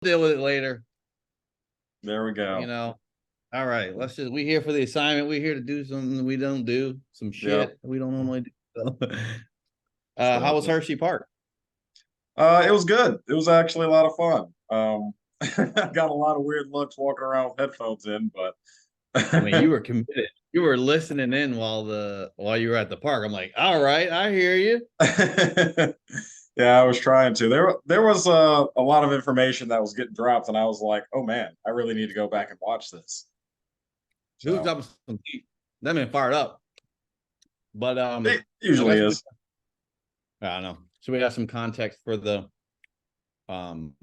deal with it later. There we You go. know. All right, we here for the assignment. We're here to do something we don't do, some Yep. shit we don't normally do. So, how was So, Hershey Park? it was good. It was actually a lot of fun. I got a lot of weird looks walking around with headphones in, but I mean, you were committed. You were listening in while you were at the park. I'm like, all right, I hear you. yeah, I was trying to. There was a lot of information that was getting dropped, and I was like, oh man, I really need to go back and watch this. Who's So dropping some heat? That man fired up. But it I usually guess is. I don't know. So we have some context for the um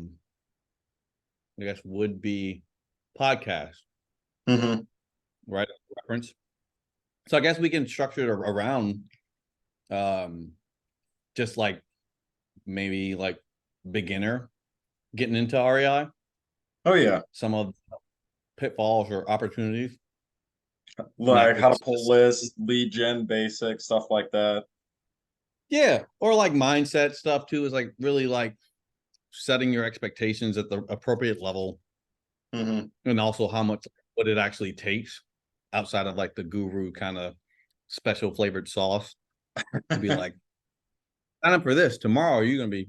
I guess would be podcast, Hmm. right? Reference. So I guess we can structure it around um just like maybe like beginner getting into REI, Oh yeah, some of the pitfalls or opportunities, not like how to pull just lists, lead gen basics, stuff like that. yeah, or like mindset stuff too is like really like setting your expectations at the appropriate level Hmm. and also how much what it actually takes outside of like the guru kind of special flavored sauce to be like sign up for this tomorrow you're gonna be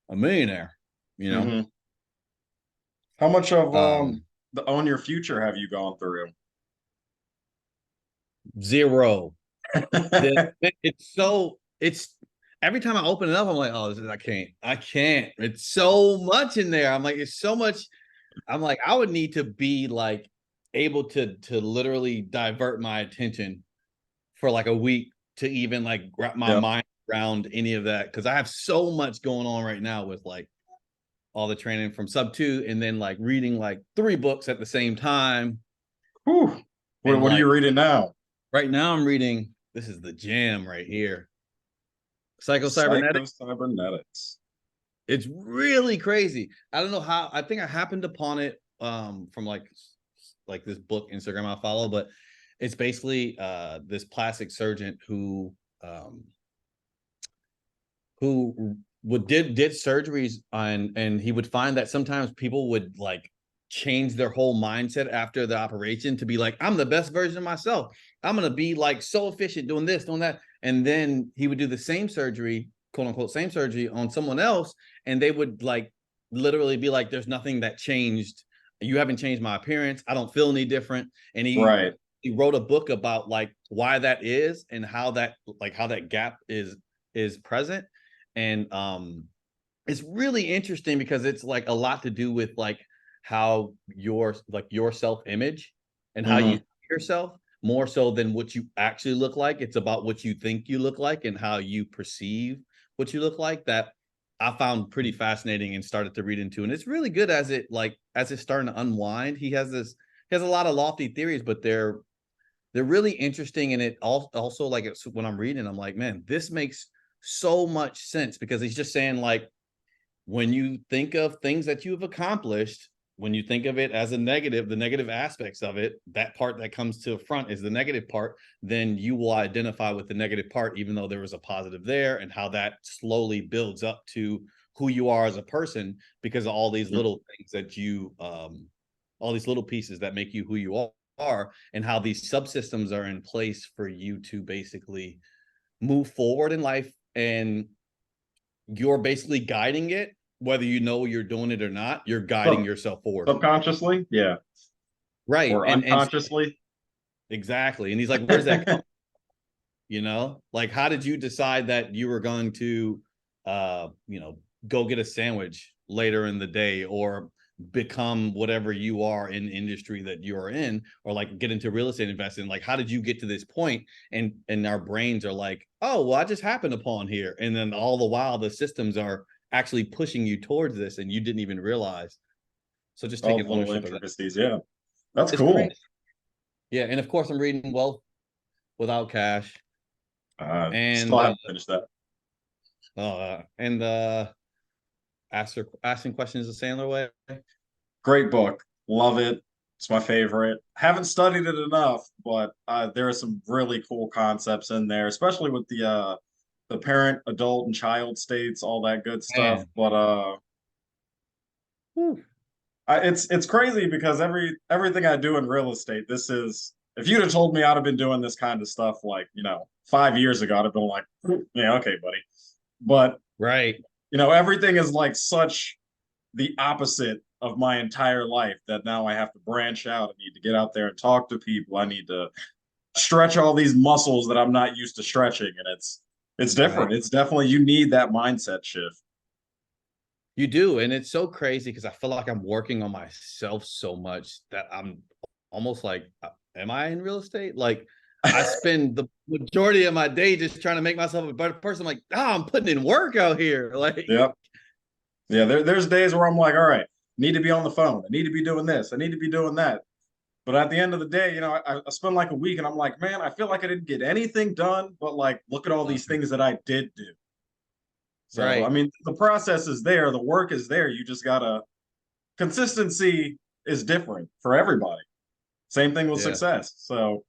a millionaire, you know. Hmm. How much of um the Own Your Future have you gone through? Zero. It's every time I open it up I'm like, oh, I can't, it's so much in there. I'm like, it's so much. I'm like, I would need to be like able to literally divert my attention for like a week to even like wrap my Yep. mind around any of that because I have so much going on right now with like all the training from Subto and then like reading like 3 books at the same time. Whew. And What are like you reading now? right now I'm reading, this is the jam right here, Psycho Cybernetics. Psycho-Cybernetics. It's really crazy. I don't know how. I think I happened upon it from like this book Instagram I follow, but it's basically this plastic surgeon um who would did surgeries and he would find that sometimes people would like change their whole mindset after the operation to be like, I'm the best version of myself. I'm gonna be like so efficient doing this, doing that. And then he would do the same surgery, quote unquote, same surgery on someone else, and they would like literally be like, there's nothing that changed. You haven't changed my appearance. I don't feel any different. And Right. he wrote a book about like why that is and how that gap is present. And it's really interesting because it's like a lot to do with like how your self-image and how you Hmm. see yourself more so than what you actually look like. It's about what you think you look like and how you perceive what you look like, that I found pretty fascinating and started to read into. And it's really good as it's starting to unwind. He has a lot of lofty theories, but they're really interesting. And it also like it's when I'm reading, I'm like, man, this makes so much sense because he's just saying like when you think of things that you've accomplished, when you think of it as a negative, the negative aspects of it, that part that comes to the front is the negative part, then you will identify with the negative part, even though there was a positive there, and how that slowly builds up to who you are as a person because of all these little things that all these little pieces that make you who you are, and how these subsystems are in place for you to basically move forward in life. And you're basically guiding it, whether you know you're doing it or not, you're guiding Sub yourself forward. Subconsciously, yeah, Right. or And unconsciously. exactly. And he's like, where's that come? Like how did you decide that you were going to go get a sandwich later in the day or become whatever you are in the industry that you're in, or like get into real estate investing? Like how did you get to this point? And our brains are like, oh well, I just happened upon here. And then all the while the systems are actually pushing you towards this and you didn't even realize. So just All taking the little ownership of that. intricacies. Yeah, that's It's crazy. cool. Yeah. And of course I'm reading Wealth Without Cash. Still And haven't finished that. and asking questions the Sandler way. Great book. Love it. It's my favorite. Haven't studied it enough, but there are some really cool concepts in there, especially with the parent, adult, and child states, all that good stuff. Man, But whew. It's crazy because everything I do in real estate, this is if you'd have told me I'd have been doing this kind of stuff like, 5 years ago, I'd have been like, yeah, okay, buddy. But Right. everything is like such the opposite of my entire life that now I have to branch out. I need to get out there and talk to people. I need to stretch all these muscles that I'm not used to stretching. And it's different. Right. It's definitely you need that mindset shift. You do. And it's so crazy because I feel like I'm working on myself so much that I'm almost like, am I in real estate? Like, I spend the majority of my day just trying to make myself a better person. I'm like, oh, I'm putting in work out here. Like, Yep. Yeah, there's days where I'm like, all right, need to be on the phone. I need to be doing this. I need to be doing that. But at the end of the day, I spend like a week and I'm like, man, I feel like I didn't get anything done, but like, look at all these things that I did do. So, I right. mean, the process is there, the work is there. You just gotta, consistency is different for everybody. Same thing with Yeah. success. So,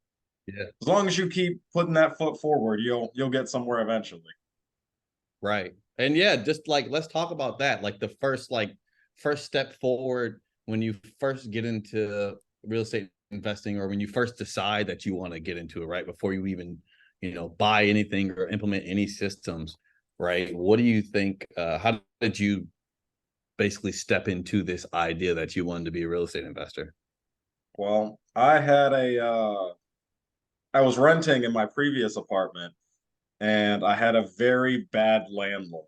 Yeah. as long as you keep putting that foot forward, you'll get somewhere eventually. Right. And yeah, just like let's talk about that. Like the first step forward when you first get into real estate investing or when you first decide that you want to get into it, right? Before you even, buy anything or implement any systems, right? What do you think how did you basically step into this idea that you wanted to be a real estate investor? Well, I was renting in my previous apartment and I had a very bad landlord.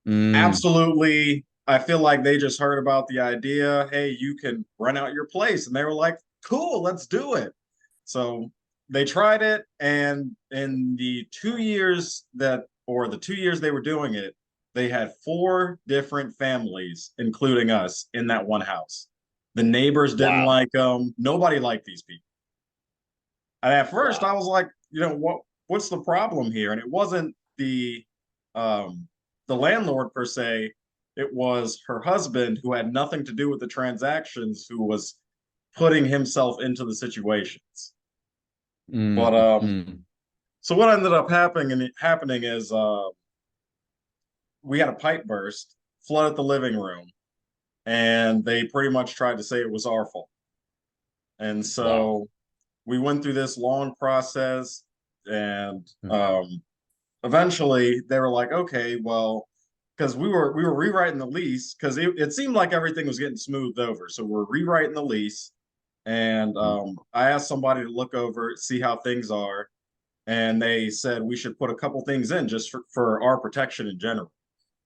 Mm, Absolutely. I feel like they just heard about the idea. Hey, you can rent out your place. And they were like, cool, let's do it. So they tried it. And in the 2 years they were doing it, they had four different families, including us, in that one house. The neighbors didn't wow. like them. Nobody liked these people. And at first I Wow. was like, what's the problem here? And it wasn't um the landlord per se, it was her husband who had nothing to do with the transactions who was putting himself into the situations. But Mm, mm, so what ended up happening is we had a pipe burst, flooded the living room, and they pretty much tried to say it was our fault. And wow. so we went through this long process and Mm, eventually they were like, okay, well, because we were rewriting the lease because it seemed like everything was getting smoothed over. So we're rewriting the lease, and mm, I asked somebody to look over it, see how things are, and they said we should put a couple things in just for our protection in general.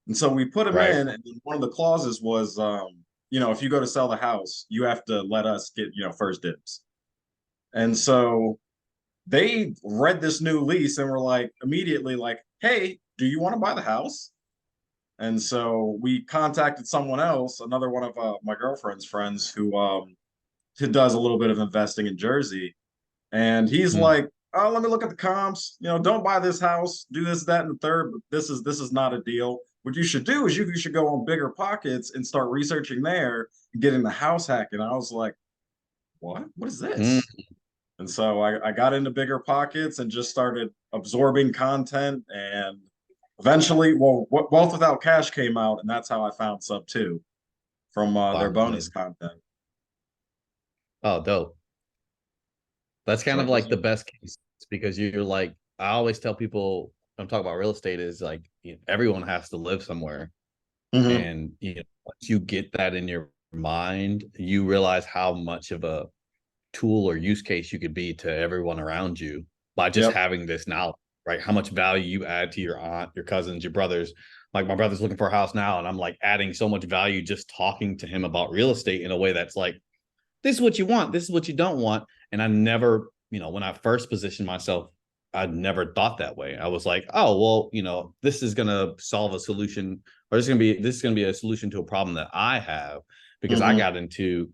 And so we put them right. in, and one of the clauses was, if you go to sell the house, you have to let us get first dibs. And so they read this new lease and were like immediately like, hey, do you want to buy the house? And so we contacted someone else, another one of my girlfriend's friends who does a little bit of investing in Jersey. And he's Mm, like, oh, let me look at the comps. Don't buy this house, do this, that, and the third, but this is not a deal. What you should do is you should go on Bigger Pockets and start researching there and getting the house hacking. I was like, what is mm. this? And so I got into Bigger Pockets and just started absorbing content. And eventually, well, Wealth Without Cash came out, and that's how I found Subto from their Wow. bonus content. Oh, dope. That's kind So of it like was, the best case because you're like, I always tell people I'm talking about real estate is like everyone has to live somewhere. Mhm. And once you get that in your mind, you realize how much of a tool or use case you could be to everyone around you by just Yep. having this knowledge, right? How much value you add to your aunt, your cousins, your brothers. Like my brother's looking for a house now, and I'm like adding so much value just talking to him about real estate in a way that's like, this is what you want, this is what you don't want. And I never, when I first positioned myself, I never thought that way. I was like, oh, well, this is going to solve a solution, or this is going to be a solution to a problem that I have because I Hmm. got into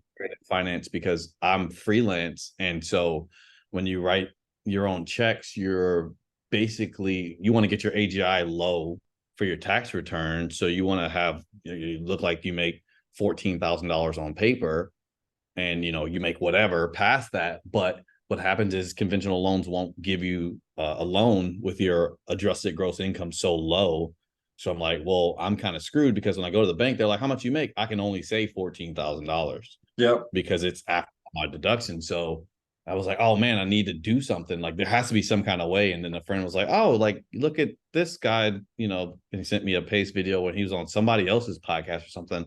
finance because I'm freelance. And so when you write your own checks, you want to get your AGI low for your tax return. So you want to have, you look like you make $14,000 on paper and you make whatever past that. But what happens is conventional loans won't give you a loan with your adjusted gross income so low So I'm like, well, I'm kind of screwed because when I go to the bank, they're like, how much you make? I can only say $14,000 Yep. because it's after my deduction. So I was like, oh man, I need to do something. Like there has to be some kind of way. And then a friend was like, oh, like look at this guy, you know, and he sent me a pace video when he was on somebody else's podcast or something.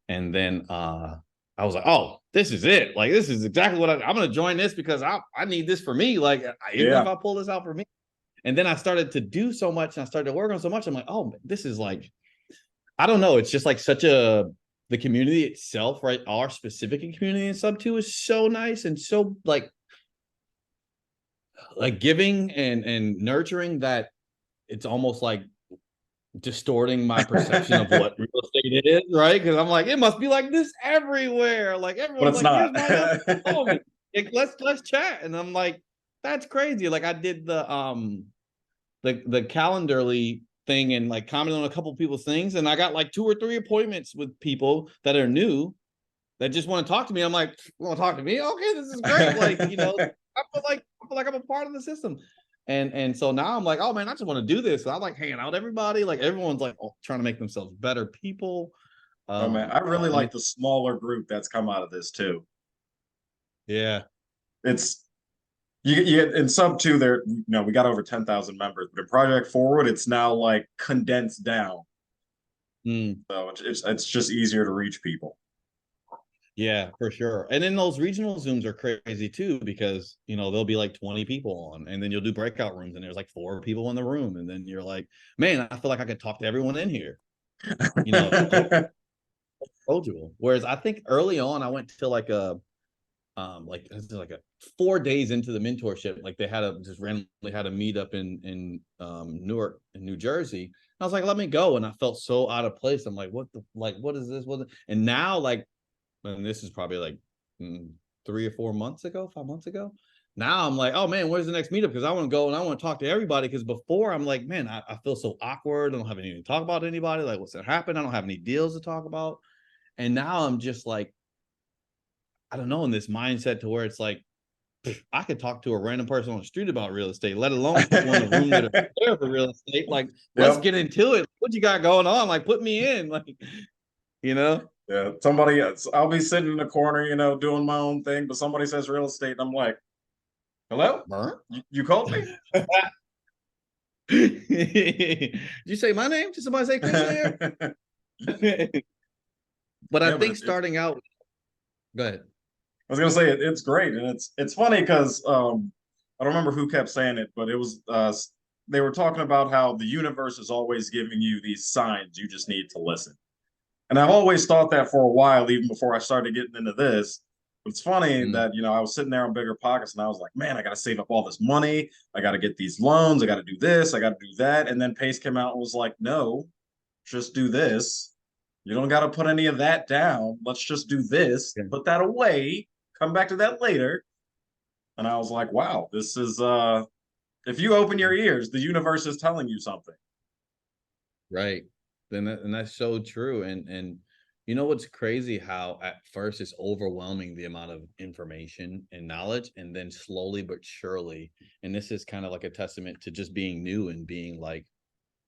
And then I was like, oh, this is it. Like this is exactly what I'm going to join this because I need this for me. Like even if I pull this out for me. And then I started to do so much and I started to work on so much. I'm like, oh, this is like, I don't know. It's just like the community itself, right? Our specific community in Subto is so nice and so like giving and nurturing that it's almost like distorting my perception of what real estate is, right? Because I'm like, it must be like this everywhere. Like But everyone's it's like, here's not. my number. Oh, like, let's chat. And I'm like, that's crazy. Like I did the Calendarly thing and like commented on a couple people's things, and I got like 2 or 3 appointments with people that are new that just want to talk to me. I'm like, you want to talk to me? Okay, this is great. Like, you know, I feel like I'm a part of the system. And so now I'm like, oh man, I just want to do this. So I like hanging out with everybody. Like everyone's like trying to make themselves better people. Oh man, I really And like the smaller group that's come out of this too. yeah. It's you in sub two there, you know, we got over 10,000 members, but in Project Forward, it's now like condensed down. Mm. So it's just easier to reach people. Yeah, for sure. And then those regional Zooms are crazy too, because you know, there'll be like 20 people on, and then you'll do breakout rooms and there's like 4 people in the room. And then you're like, man, I feel like I could talk to everyone in here, you know, approachable. Whereas I think early on I went to like a 4 days into the mentorship, like they had just randomly had a meetup in Newark in New Jersey. I was like, let me go. And I felt so out of place. I'm like, what is this? And now like, and this is probably like 3 or 4 months ago, 5 months ago. Now I'm like, oh man, where's the next meetup? Because I want to go and I want to talk to everybody. Because before I'm like, man, I feel so awkward. I don't have anything to talk about to anybody. Like, what's gonna happen? I don't have any deals to talk about. And now I'm just like, I don't know, in this mindset to where it's like, I could talk to a random person on the street about real estate, let alone people in the room that are there for real estate. Like, let's get into it. What you got going on? Like, put me in. Like, you know? Yeah, somebody else. I'll be sitting in the corner, you know, doing my own thing, but somebody says real estate, and I'm like, "Hello, you called me?" Did you say my name? Did somebody say Chris there? But I think starting out, go ahead. I was gonna say it's great, and it's funny because I don't remember who kept saying it, but it was they were talking about how the universe is always giving you these signs. You just need to listen. And I've always thought that for a while, even before I started getting into this. But it's funny that, you know, I was sitting there on Bigger Pockets and I was like, man, I got to save up all this money. I got to get these loans. I got to do this. I got to do that. And then Pace came out and was like, no, just do this. You don't got to put any of that down. Let's just do this, put that away, come back to that later. And I was like, wow, this is, if you open your ears, the universe is telling you something. Right. And that's so true. And you know what's crazy, how at first it's overwhelming the amount of information and knowledge, and then slowly but surely, and this is kind of like a testament to just being new and being like,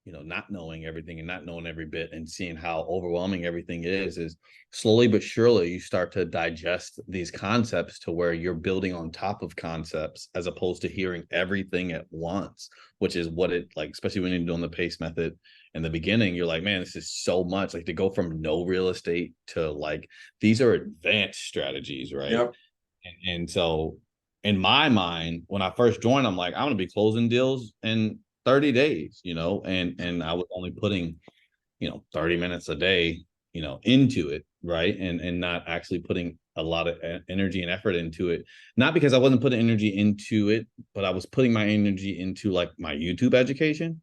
you know, not knowing everything and not knowing every bit and seeing how overwhelming everything is slowly but surely you start to digest these concepts to where you're building on top of concepts as opposed to hearing everything at once, which is what it like, especially when you're doing the pace method in the beginning. You're like, man, this is so much. Like to go from no real estate to like, these are advanced strategies, right? Yep. And so in my mind, when I first joined, I'm like, I'm gonna be closing deals in 30 days, you know, and I was only putting, you know, 30 minutes a day, you know, into it, right? And not actually putting a lot of energy and effort into it. Not because I wasn't putting energy into it, but I was putting my energy into like my YouTube education,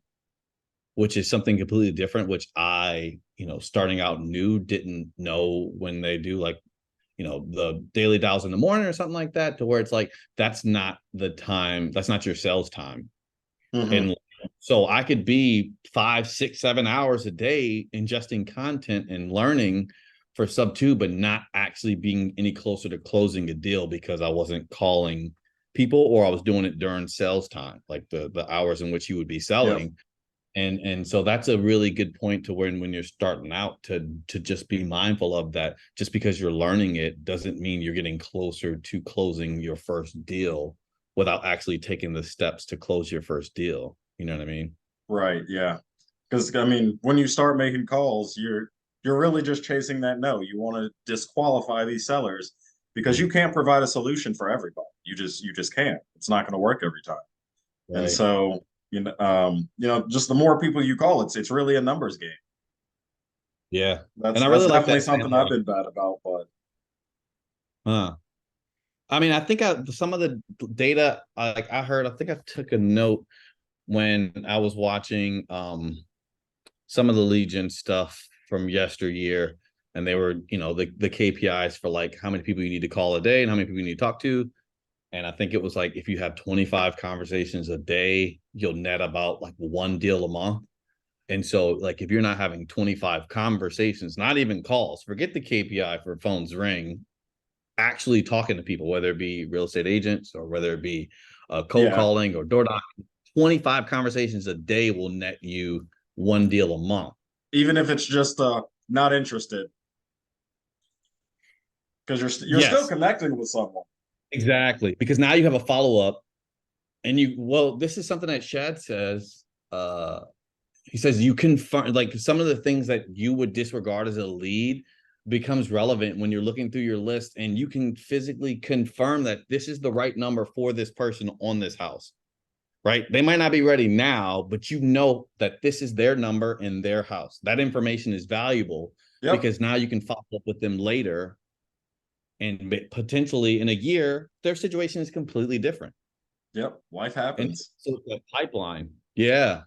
which is something completely different, which I, you know, starting out new, didn't know when they do like, you know, the daily dials in the morning or something like that, to where it's like, that's not the time, that's not your sales time. And so I could be 5, 6, 7 hours a day ingesting content and learning for Subto, but not actually being any closer to closing a deal because I wasn't calling people, or I was doing it during sales time, like the hours in which you would be selling. And so that's a really good point to when you're starting out to just be mindful of that. Just because you're learning it doesn't mean you're getting closer to closing your first deal without actually taking the steps to close your first deal. You know what I mean? Right, yeah. Because I mean, when you start making calls, you're really just chasing that no. You want to disqualify these sellers because you can't provide a solution for everybody. You just can't. It's not going to work every time. And Right. so, just the more people you call, it's really a numbers game. Yeah. And That's I that's really like definitely that something saying, I've like, been bad about, but I mean, I think some of the data, like I heard, I think I took a note when I was watching some of the Legion stuff from yesteryear, and they were, the KPIs for like how many people you need to call a day and how many people you need to talk to. And I think it was like if you have 25 conversations a day, you'll net about like one deal a month. And so, like, if you're not having 25 conversations, not even calls, forget the KPI for phones ring, actually talking to people, whether it be real estate agents or whether it be cold yeah, calling or door knocking, 25 conversations a day will net you one deal a month. even if it's just not interested, because you're still Yes, connecting with someone. exactly. Because now you have a follow up, and this is something that Shad says. He says you confirm, like, some of the things that you would disregard as a lead becomes relevant when you're looking through your list, and you can physically confirm that this is the right number for this person on this house. Right? They might not be ready now, but you know that this is their number in their house. That information is valuable Yep, because now you can follow up with them later, and potentially in a year, their situation is completely different. yep. Life And happens. so the pipeline. Yeah.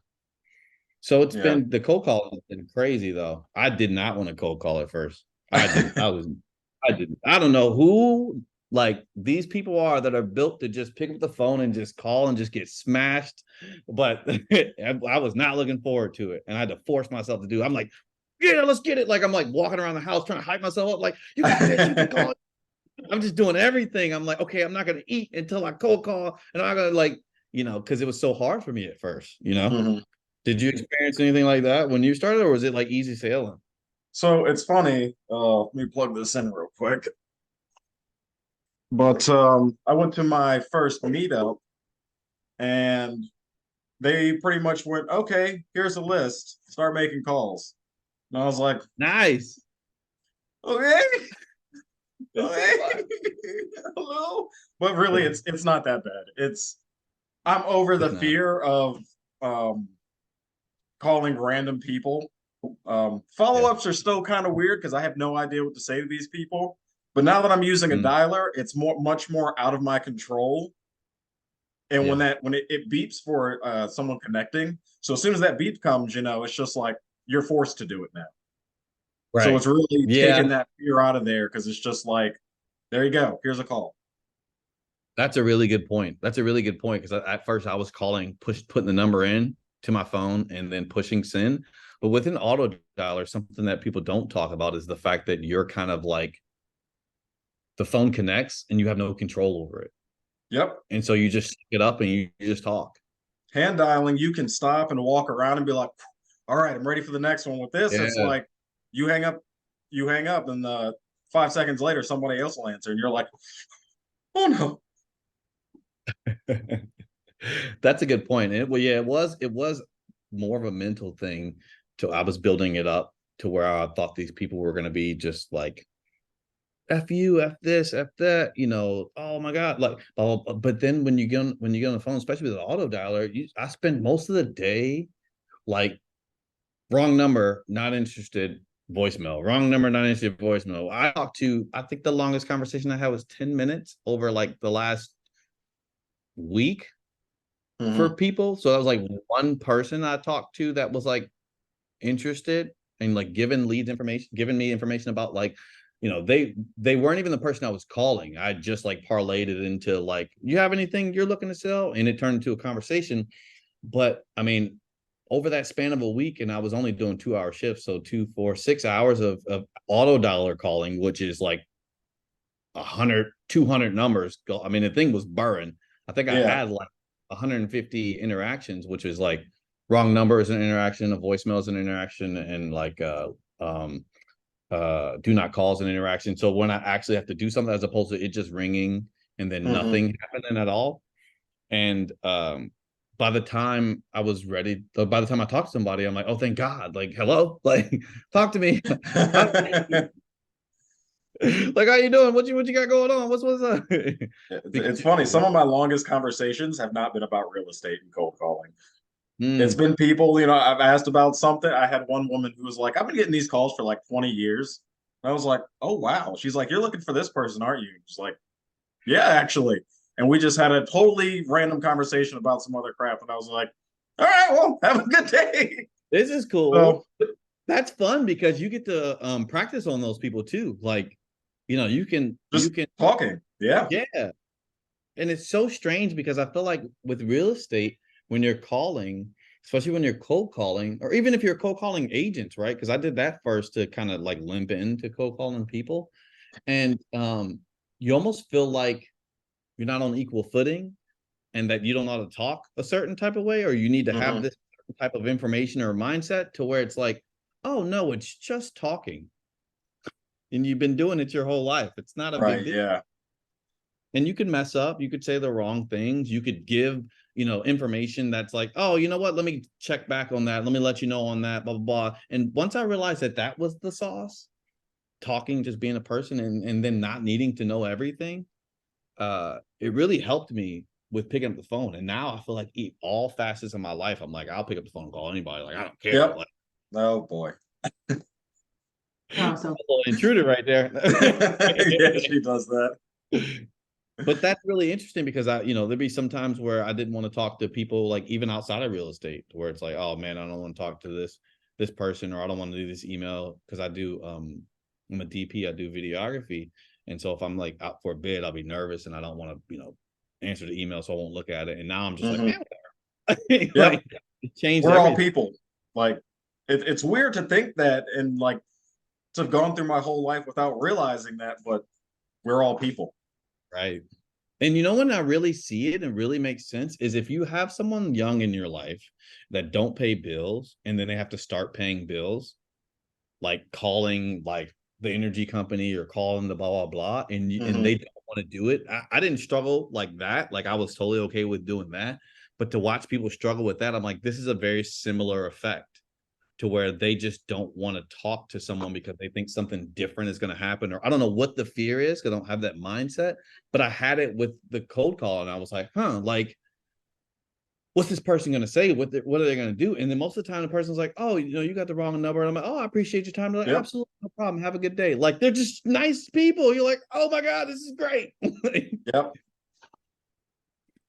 So Yeah. the cold call has been crazy though. I did not want to cold call at first. I didn't. I didn't. I don't know who like these people are that are built to just pick up the phone and just call and just get smashed. But I was not looking forward to it. And I had to force myself to do it. I'm like, yeah, let's get it. Like I'm like walking around the house trying to hype myself up, like, you got this, you can call it. I'm just doing everything. I'm like, okay, I'm not gonna eat until I cold call, and I'm gonna like, because it was so hard for me at first. Mhm. Did you experience anything like that when you started, or was it like easy sailing? So it's funny. Let me plug this in real quick. But I went to my first meetup, and they pretty much went, "Okay, here's a list. Start making calls." And I was like, Nice. "Okay, That's so okay, fun. hello." But really, it's not that bad. I'm over the It's not. fear of um, calling random people. Yeah. Follow ups are still kind of weird because I have no idea what to say to these people. But now that I'm using a Mm, dialer, it's much more out of my control. And yeah. when it beeps for someone connecting, so as soon as that beep comes, it's just like you're forced to do it now. So Right. it's really Yeah. taking that fear out of there because it's just like, there you go, here's a call. That's a really good point. That's a really good point because at first I was putting the number in to my phone and then pushing send. But with an auto dialer, something that people don't talk about is the fact that you're kind of like the phone connects and you have no control over it. Yep. And so you just get up and you just talk. Hand dialing, you can stop and walk around and be like, all right, I'm ready for the next one. With this, it's Yeah. like you hang up, and 5 seconds later, somebody else will answer, and you're like, oh no. That's a good point. Yeah, it was more of a mental thing. I was building it up to where I thought these people were going to be just like F you, F this, F that, oh my God. Like, but then when you get on the phone, especially with the auto dialer, I spend most of the day like wrong number, not interested, voicemail, wrong number, not interested, voicemail. I think the longest conversation I had was 10 minutes over like the last week for Mm-hmm. people. So that was like one person I talked to that was like interested and like giving me information about like, they weren't even the person I was calling. I just like parlayed it into like, you have anything you're looking to sell? And it turned into a conversation. But I mean, over that span of a week, and I was only doing 2 hour shifts. So 2, 4, 6 hours of auto dialer calling, which is like 100, 200 numbers. I mean, the thing was burring. I think I Yeah. had like 150 interactions, which was like wrong number is an interaction, a voicemail is an interaction, and like um do not call is an interaction. So when I actually have to do something as opposed to it just ringing and then Mm-hmm. nothing happening at all. And by the time I was ready, by the time I talked to somebody, I'm like, oh, thank God. Like, hello, like, talk to me. Like, how you doing? What you got going on? What's up? Because It's funny. Some of my longest conversations have not been about real estate and cold calling. It's mm, been people, I've asked about something. I had one woman who was like, I've been getting these calls for like 20 years. And I was like, oh, wow. She's like, you're looking for this person, aren't you? She's like, yeah, actually. And we just had a totally random conversation about some other crap. And I was like, all right, well, have a good day. this is cool. So That's fun because you get to practice on those people too. Like, you just can, talking. Yeah. yeah. And it's so strange because I feel like with real estate, when you're calling, especially when you're cold calling, or even if you're cold calling agents, right? Because I did that first to kind of like limp into cold calling people. And you almost feel like you're not on equal footing and that you don't know how to talk a certain type of way, or you need to have Hmm. this type of information or mindset to where it's like, oh no, it's just talking. And you've been doing it your whole life. It's not a big Right. deal. Yeah. And you could mess up, you could say the wrong things, you could give information that's like, oh, you know what, let me check back on that, let me let you know on that, blah blah blah. And once I realized that that was the sauce, talking, just being a person, and then not needing to know everything, it really helped me with picking up the phone. And now I feel like all facets of my life, I'm like, I'll pick up the phone and call anybody, like I don't care, Yep. like Oh, boy. Oh, so a little intruder right there. Yeah, she does that. But that's really interesting because there'd be some times where I didn't want to talk to people, like even outside of real estate, where it's like, oh man, I don't want to talk to this person, or I don't want to do this email because I'm a DP, I do videography. And so if I'm like out for a bid, I'll be nervous and I don't want to, answer the email, so I won't look at it. And now I'm just like, Hmm. man, whatever. Yep. Like it changed We're all everything. people. Like, it's weird to think that and like to have gone through my whole life without realizing that, but we're all people. Right. And when I really see it and really makes sense is if you have someone young in your life that don't pay bills and then they have to start paying bills, like calling like the energy company or calling the blah blah blah, and Hmm. they don't want to do it. I didn't struggle like that. Like I was totally okay with doing that. But to watch people struggle with that, I'm like, this is a very similar effect to where they just don't want to talk to someone because they think something different is going to happen, or I don't know what the fear is because I don't have that mindset. But I had it with the cold call, and I was like, like, what's this person going to say? What are they going to do? And then most of the time, the person's like, oh, you got the wrong number. And I'm like, oh, I appreciate your time. They're like, Yep. absolutely no problem. Have a good day. Like they're just nice people. You're like, oh my god, this is great. Yep.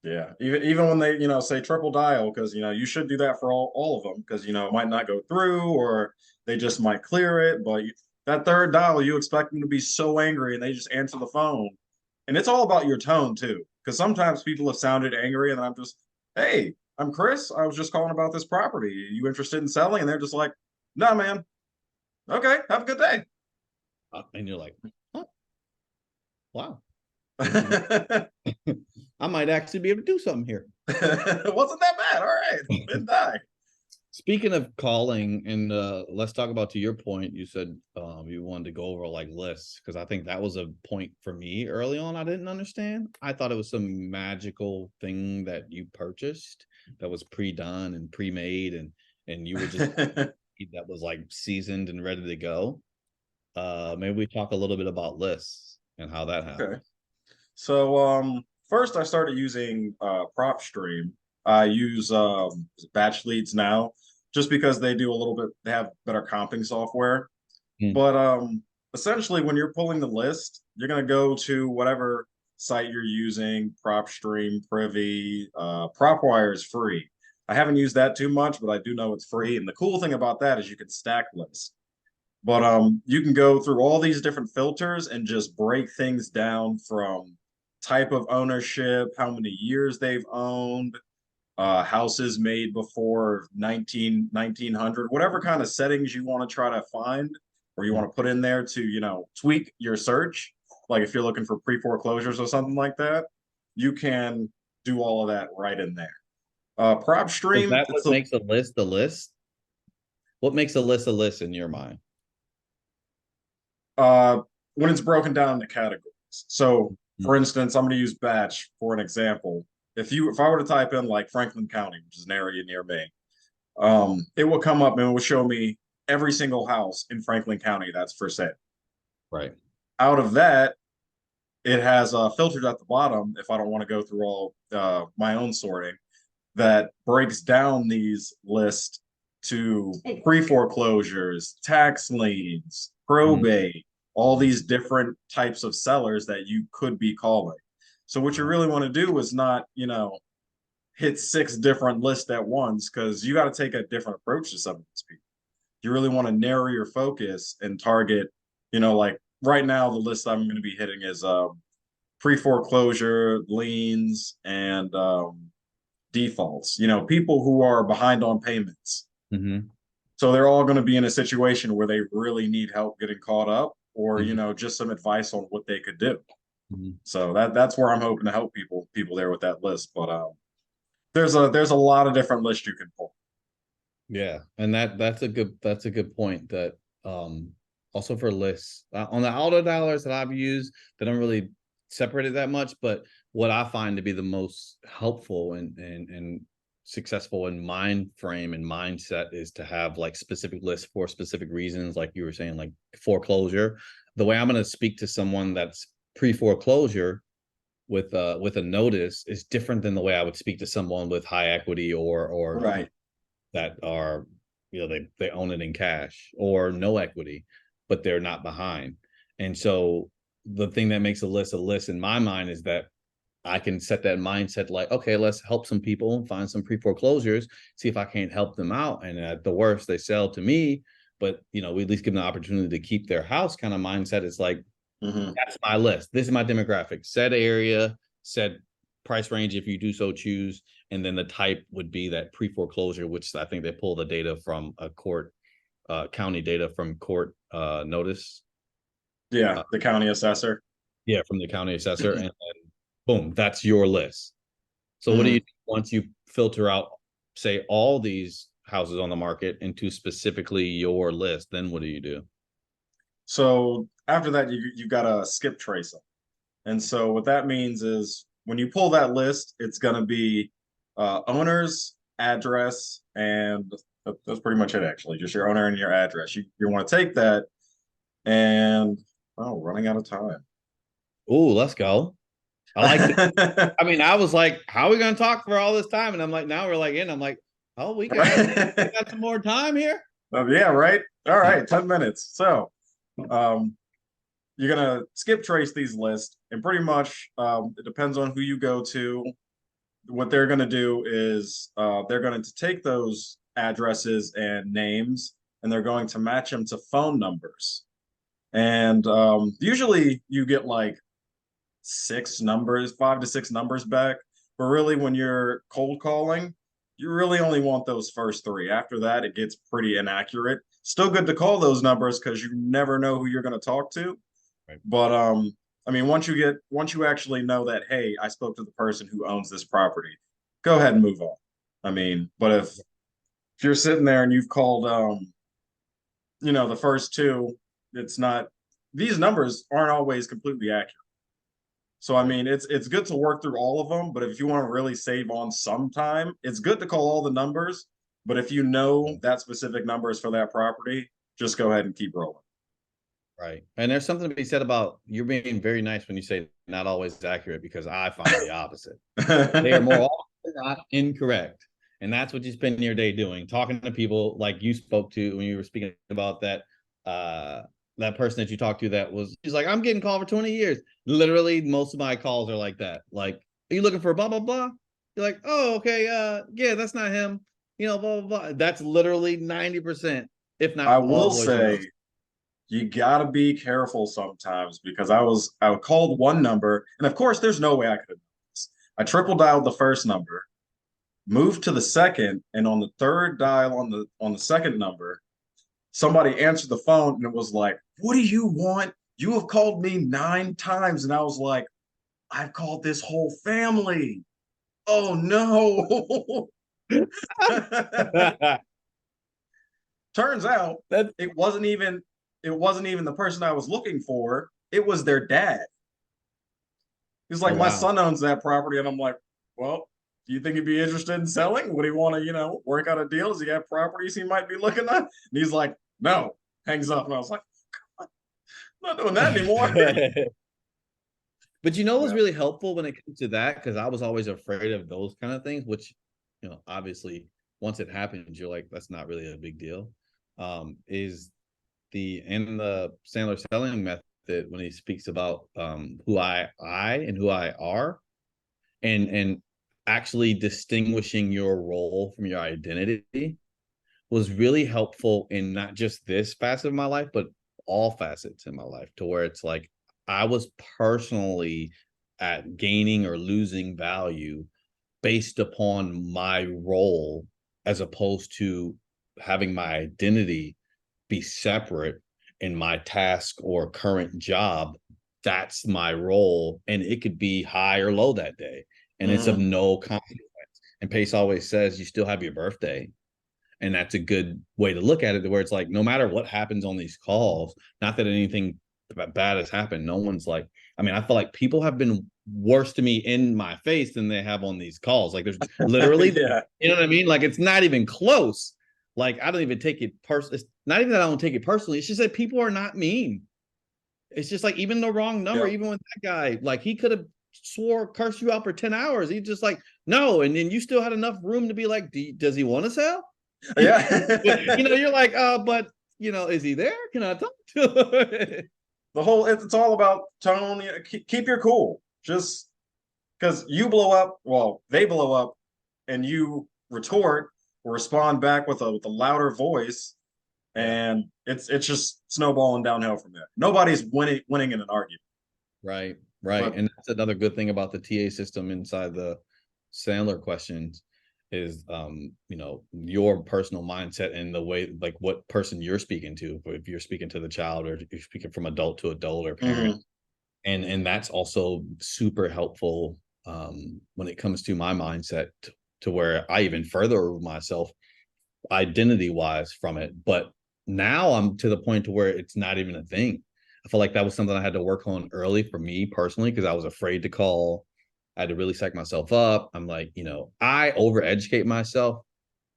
Yeah. Even when they, say triple dial, because you should do that for all of them, because it might not go through or they just might clear it. But that third dial, you expect them to be so angry and they just answer the phone. And it's all about your tone too. Because sometimes people have sounded angry and I'm just, hey, I'm Chris. I was just calling about this property. Are you interested in selling? And they're just like, no, man. Okay, have a good day. And you're like, oh, wow, Wasn't I might actually be able to do something here. that bad. All right. Didn't die. Speaking of calling, and let's talk about, to your point, you said you wanted to go over like lists, because I think that was a point for me early on I didn't understand. I thought it was some magical thing that you purchased that was pre-done and pre-made, and you were just that was like seasoned and ready to go. Maybe we talk a little bit about lists and how that Okay. happened. So first I started using PropStream. I use BatchLeads now just because they have better comping software. Hmm. But essentially when you're pulling the list, you're gonna go to whatever site you're using, PropStream, Privy, PropWire is free. I haven't used that too much, but I do know it's free. And the cool thing about that is you can stack lists. But you can go through all these different filters and just break things down from type of ownership, how many years they've owned, houses made before 1900, whatever kind of settings you want to try to find or you want to put in there to, tweak your search. Like if you're looking for pre-foreclosures or something like that, you can do all of that right in there. Prop Is stream, that it's what makes a list a list? What makes a list in your mind? when it's broken down into categories. So, for Mhm. instance, I'm going to use batch for an example. If I were to type in like Franklin County, which is an area near me, it will come up and it will show me every single house in Franklin County that's for sale. Right. Out of that, it has filtered at the bottom if I don't want to go through all my own sorting that breaks down these lists to pre-foreclosures, tax liens, probate, all these different types of sellers that you could be calling. So what you really want to do is not, hit 6 different lists at once, because you got to take a different approach to some of these people. You really want to narrow your focus and target, like right now, the list I'm going to be hitting is pre-foreclosure, liens, and defaults, people who are behind on payments. Mm-hmm. So they're all going to be in a situation where they really need help getting caught up, or, Mm-hmm. just some advice on what they could do. Mm-hmm. So that's where I'm hoping to help people there with that list. But there's a lot of different lists you can pull. Yeah, and that's a good point. That also for lists on the auto dialers that I've used, they don't really separate it that much. But what I find to be the most helpful and successful in mind frame and mindset is to have like specific lists for specific reasons, like you were saying, like foreclosure. The way I'm going to speak to someone that's pre-foreclosure with a notice is different than the way I would speak to someone with high equity or Right. that are, they own it in cash or no equity, but they're not behind. And so the thing that makes a list in my mind is that I can set that mindset like, okay, let's help some people, find some pre-foreclosures, see if I can't help them out. And at the worst, they sell to me, but we at least give them the opportunity to keep their house kind of mindset. Is like, that's my list. This is my demographic. Set area, set price range if you do so choose. And then the type would be that pre-foreclosure, which I think they pull the data from a court, county data from court notice. Yeah, the county assessor. Yeah, from the county assessor. And then boom, that's your list. So what do you do once you filter out, say, all these houses on the market into specifically your list? Then what do you do? So after that, you got to skip trace them. And so what that means is when you pull that list, it's going to be owner's address, and that's pretty much it, actually. Just your owner and your address. You want to take that and, running out of time. Oh, let's go. I like it. I mean, I was like, how are we going to talk for all this time? And I'm like, now we're like in. I'm like, oh, we got some more time here. Yeah, right. All right, 10 minutes. So you're going to skip trace these lists, and pretty much it depends on who you go to. What they're going to do is they're going to take those addresses and names, and they're going to match them to phone numbers. And usually you get like 6 numbers, 5 to 6 numbers back. But really, when you're cold calling, you really only want those first 3. After that, it gets pretty inaccurate. Still good to call those numbers because you never know who you're going to talk to. Right. But I mean, once you actually know that, hey, I spoke to the person who owns this property, go ahead and move on. I mean, but if you're sitting there and you've called, the first 2, it's not. These numbers aren't always completely accurate. So I mean, it's good to work through all of them, but if you want to really save on some time, it's good to call all the numbers. But if you know that specific number is for that property, just go ahead and keep rolling. Right. And there's something to be said about you're being very nice when you say not always accurate, because I find the opposite. They are more often than not incorrect. And that's what you spend your day doing, talking to people like you spoke to when you were speaking about that person that you talked to that was, she's like, I'm getting called for 20 years. Literally, most of my calls are like that. Like, are you looking for blah, blah, blah? You're like, oh, okay. Yeah, that's not him. Blah, blah, blah. That's literally 90%, if not I all will say you gotta be careful sometimes, because I called one number, and of course there's no way I could have done this. I triple dialed the first number, moved to the second, and on the third dial on the second number, somebody answered the phone and it was like, what do you want? You have called me 9 times. And I was like, I've called this whole family. Oh no. Turns out That it wasn't even the person I was looking for. It was their dad. He's oh like, my wow. son owns that property, and I'm like, well, do you think he'd be interested in selling? Would he want to, work out a deal? Does he have properties he might be looking at? And he's like, no. Hangs up, and I was like, I'm not doing that anymore. But you know what's Yeah. really helpful when it comes to that? Because I was always afraid of those kind of things, which, obviously once it happens, you're like, that's not really a big deal. Is in the Sandler selling method when he speaks about who I and who I are, and actually distinguishing your role from your identity was really helpful in not just this facet of my life, but all facets in my life, to where it's like I was personally at gaining or losing value based upon my role, as opposed to having my identity be separate in my task or current job. That's my role, and it could be high or low that day, and it's of Mhm. no consequence. And Pace always says you still have your birthday, and that's a good way to look at it, where it's like no matter what happens on these calls, not that anything bad has happened, no one's like, I mean, I feel like people have been worse to me in my face than they have on these calls. Like there's literally, Yeah. you know what I mean? Like it's not even close. Like I don't even take it personally. It's not even that I don't take it personally. It's just that people are not mean. It's just like even the wrong number, Yep. even with that guy, like he could have cursed you out for 10 hours. He just like, no. And then you still had enough room to be like, does he want to sell? Yeah. You're like, but is he there? Can I talk to him? It's all about tone. Keep your cool. Just because you blow up, well, they blow up, and you retort or respond back with a louder voice, Yeah. and it's just snowballing downhill from there. Nobody's winning in an argument. Right. But And that's another good thing about the TA system inside the Sandler questions is, your personal mindset and the way, like what person you're speaking to, if you're speaking to the child or you're speaking from adult to adult or parent. mhm. And that's also super helpful when it comes to my mindset, to where I even further myself identity wise from it. But now I'm to the point to where it's not even a thing. I feel like that was something I had to work on early for me personally, because I was afraid to call. I had to really psych myself up. I'm like, I overeducate myself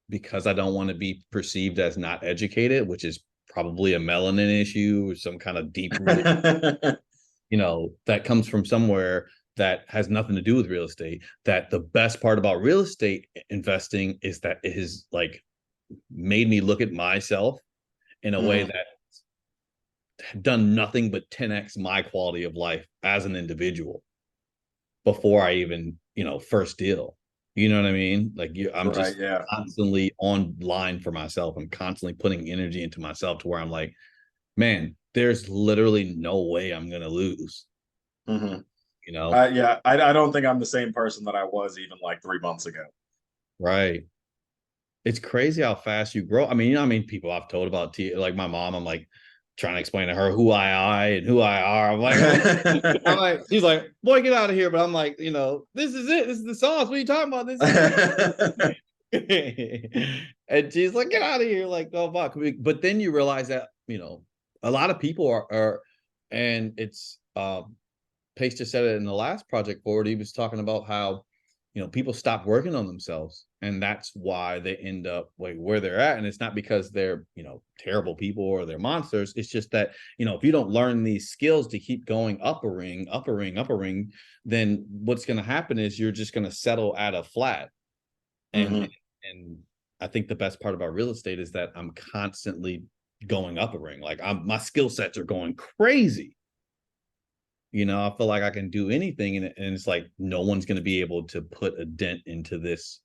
because I don't want to be perceived as not educated, which is probably a melanin issue or some kind of deep rooted, that comes from somewhere that has nothing to do with real estate. That the best part about real estate investing is that it has like made me look at myself in a way Mhm. that done nothing but 10x my quality of life as an individual before I even, first deal. You know what I mean? Like I'm Right. just Yeah. constantly online for myself. I'm constantly putting energy into myself to where I'm like, man, there's literally no way I'm gonna lose. hmm You know, Yeah. I don't think I'm the same person that I was even like 3 months ago. right? It's crazy how fast you grow. I mean, people I've told about like my mom. I'm like trying to explain to her who I and who I are. I'm like, she's like, boy, get out of here. But I'm like, this is it. This is the sauce. What are you talking about? This is it. And she's like, get out of here. Like, oh fuck. But then you realize that, a lot of people are and it's Pace just said it in the last project forward. He was talking about how, people stop working on themselves, and that's why they end up like where they're at. And it's not because they're, terrible people or they're monsters. It's just that, if you don't learn these skills to keep going up a ring, up a ring, up a ring, then what's going to happen is you're just going to settle at a flat. And, hmm and I think the best part about real estate is that I'm constantly going up a ring. Like my skill sets are going crazy. I feel like I can do anything, and it's like no one's going to be able to put a dent into this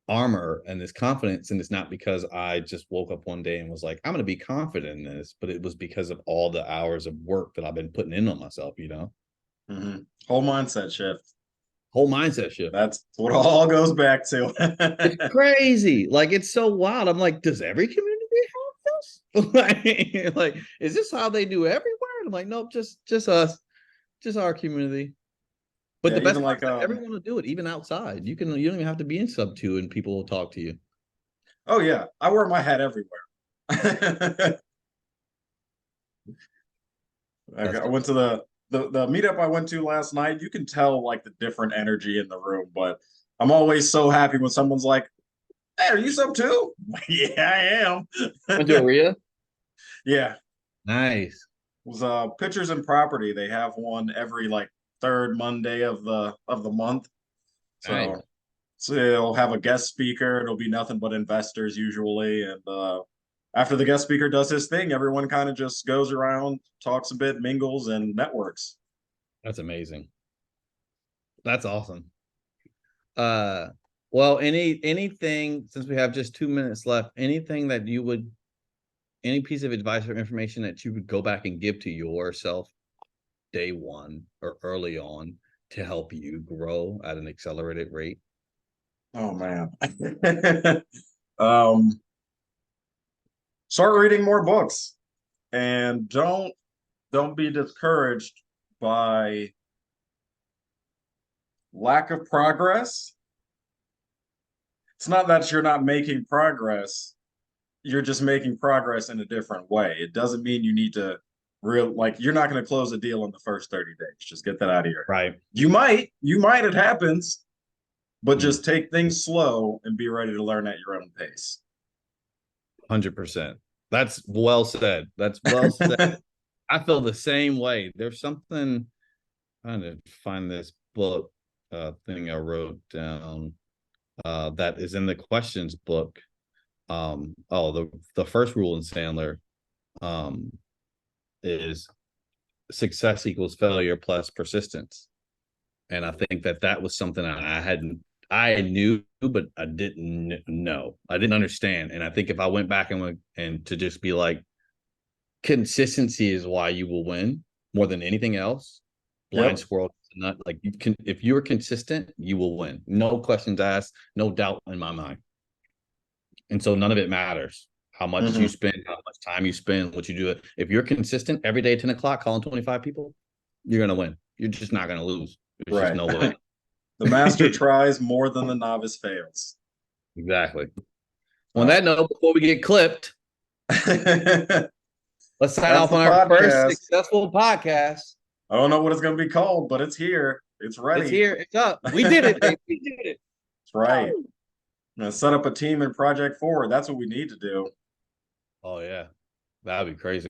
armor and this confidence. And it's not because I just woke up one day and was like, I'm going to be confident in this, but it was because of all the hours of work that I've been putting in on myself. hmm Whole mindset shift. Whole mindset shift. That's what it all goes back to. It's crazy. Like it's so wild. I'm like, does every community have this? like, is this how they do everywhere? And I'm like, nope, just us, just our community. But Yeah, the best even part like is that everyone will do it, even outside. You don't even have to be in Subto and people will talk to you. oh yeah, I wear my hat everywhere. I went to the meetup I went to last night. You can tell like the different energy in the room, but I'm always so happy when someone's like, "Hey, are you sub too?" Yeah, I am. Went to Aria? Yeah, it Nice. was Pictures and Property. They have one every like third Monday of the month. Nice. So they'll have a guest speaker. It'll be nothing but investors usually, and after the guest speaker does his thing, everyone kind of just goes around, talks a bit, mingles, and networks. That's amazing. That's awesome. Well, anything, since we have just 2 minutes left, anything that you would, any piece of advice or information that you would go back and give to yourself day one or early on to help you grow at an accelerated rate? Oh man. um, Start reading more books, and don't be discouraged by lack of progress. It's not that you're not making progress, you're just making progress in a different way. It doesn't mean you need to you're not going to close a deal in the first 30 days. Just get that out of your head. Right. You might, it happens, but just take things slow and be ready to learn at your own pace. 100%. That's well said. That's well said. I feel the same way. There's something, I'm trying to find this book thing I wrote down that is in the questions book. The first rule in Sandler is success equals failure plus persistence. And I think that was something I knew, but I didn't know. I didn't understand. And I think if I went back and to just be like, consistency is why you will win more than anything else. Blind squirrel, not like you can. If you're consistent, you will win. No questions asked, no doubt in my mind. And so none of it matters. How much you spend, how much time you spend, what you do. If you're consistent every day at 10 o'clock, calling 25 people, you're gonna win. You're just not gonna lose. There's just no way. The master tries more than the novice fails. Exactly. On that note, before we get clipped, let's sign off on our first successful podcast. I don't know what it's going to be called, but it's here. It's ready. It's here. It's up. We did it, baby. We did it. That's right. I'm going to set up a team in Project Forward. That's what we need to do. Oh, yeah. That'd be crazy.